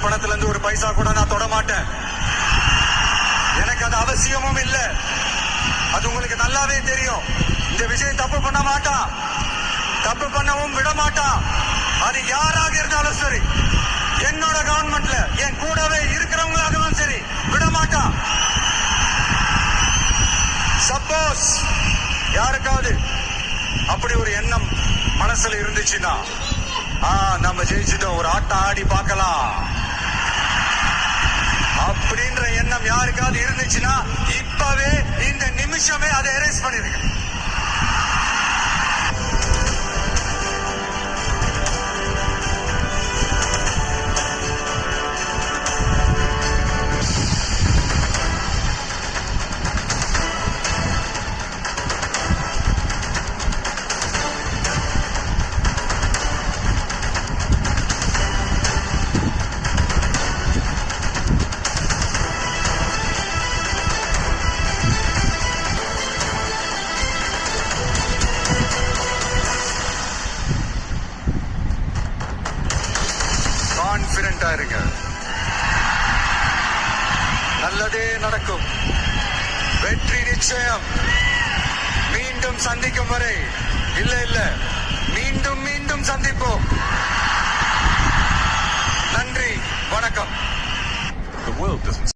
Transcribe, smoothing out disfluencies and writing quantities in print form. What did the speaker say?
மக்கள் பணத்துல இருந்து ஒரு பைசா கூட நான் தொட மாட்டேன். எனக்கு அது அவசியமும் இல்ல. அது உங்களுக்கு நல்லாவே தெரியும். இந்த விஜய் தப்பு பண்ண மாட்டான், தப்பு பண்ணவும் விட மாட்டான். அது யாராக இருந்தாலும் சரி, என்னோட கவர்மெண்ட்ல என் கூடவே இருக்கிறவங்களாகவும் சரி விட மாட்டான். சப்போஸ் யாருக்காவது அப்படி ஒரு எண்ணம் மனசுல இருந்துச்சுன்னா நம்ம ஜெயிச்சுட்டோம், ஒரு ஆட்டம் ஆடி பார்க்கலாம் அப்படின்ற எண்ணம் யாருக்காவது இருந்துச்சுன்னா இப்பவே இந்த நிமிஷமே அதை எரேஸ் பண்ணிருங்க. கான்பிடென்டா இருங்க, நல்லதே நடக்கும், வெற்றி நிச்சயம். மீண்டும் சந்திக்கும் வரை இல்ல மீண்டும் மீண்டும் சந்திப்போம். நன்றி, வணக்கம். The world doesn't